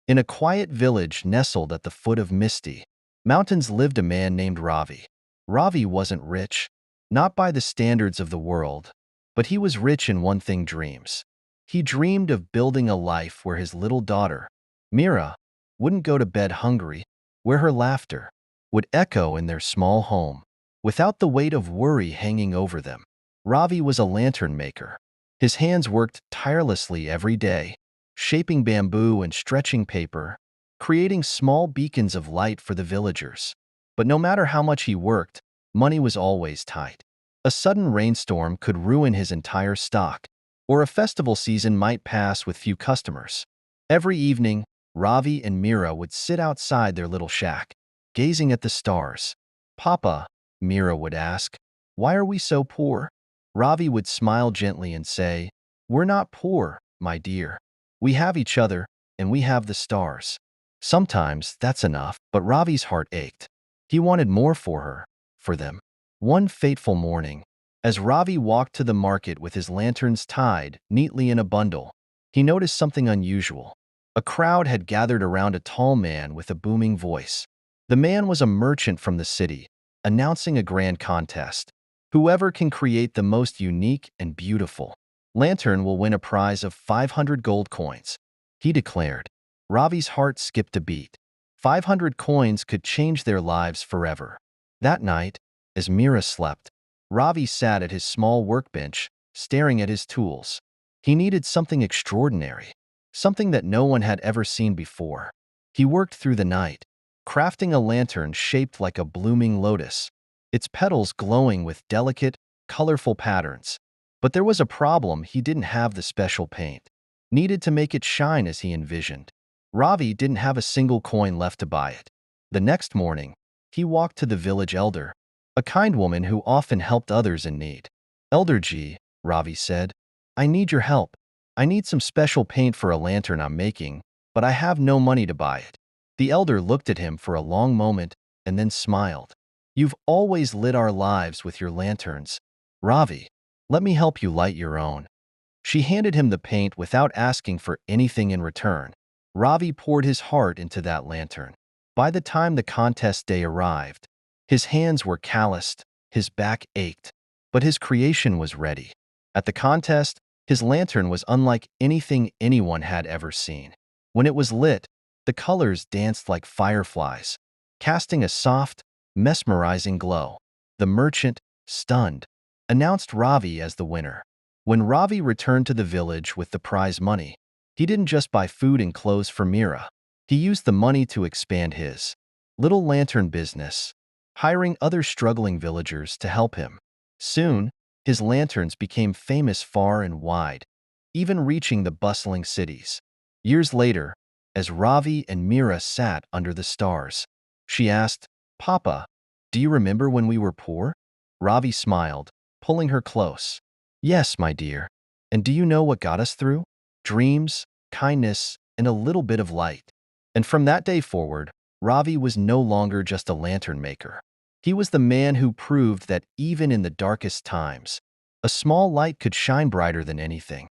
In a quiet village nestled at the foot of misty mountains lived a man named Ravi. Ravi wasn't rich, not by the standards of the world, but he was rich in one thing: dreams. He dreamed of building a life where his little daughter, Mira, wouldn't go to bed hungry, where her laughter would echo in their small home, without the weight of worry hanging over them. Ravi was a lantern maker. His hands worked tirelessly every day, shaping bamboo and stretching paper, creating small beacons of light for the villagers. But no matter how much he worked, money was always tight. A sudden rainstorm could ruin his entire stock, or a festival season might pass with few customers. Every evening, Ravi and Mira would sit outside their little shack, gazing at the stars. "Papa," Mira would ask, "why are we so poor?" Ravi would smile gently and say, "We're not poor, my dear. We have each other, and we have the stars." Sometimes that's enough, but Ravi's heart ached. He wanted more for her, for them. One fateful morning, as Ravi walked to the market with his lanterns tied neatly in a bundle, he noticed something unusual. A crowd had gathered around a tall man with a booming voice. The man was a merchant from the city, announcing a grand contest. Whoever can create the most unique and beautiful lantern will win a prize of 500 gold coins, he declared. Ravi's heart skipped a beat. 500 coins could change their lives forever. That night, as Mira slept, Ravi sat at his small workbench, staring at his tools. He needed something extraordinary, something that no one had ever seen before. He worked through the night, crafting a lantern shaped like a blooming lotus, its petals glowing with delicate, colorful patterns. But there was a problem: he didn't have the special paint needed to make it shine as he envisioned. Ravi didn't have a single coin left to buy it. The next morning, he walked to the village elder, a kind woman who often helped others in need. "Elder, Ravi said, "I need your help. I need some special paint for a lantern I'm making, but I have no money to buy it." The elder looked at him for a long moment and then smiled. "You've always lit our lives with your lanterns, Ravi. Let me help you light your own." She handed him the paint without asking for anything in return. Ravi poured his heart into that lantern. By the time the contest day arrived, his hands were calloused, his back ached, but his creation was ready. At the contest, his lantern was unlike anything anyone had ever seen. When it was lit, the colors danced like fireflies, casting a soft, mesmerizing glow. The merchant, stunned, announced Ravi as the winner. When Ravi returned to the village with the prize money, he didn't just buy food and clothes for Mira. He used the money to expand his little lantern business, hiring other struggling villagers to help him. Soon, his lanterns became famous far and wide, even reaching the bustling cities. Years later, as Ravi and Mira sat under the stars, she asked, "Papa, do you remember when we were poor?" Ravi smiled, pulling her close. "Yes, my dear. And do you know what got us through? Dreams, kindness, and a little bit of light." And from that day forward, Ravi was no longer just a lantern maker. He was the man who proved that even in the darkest times, a small light could shine brighter than anything.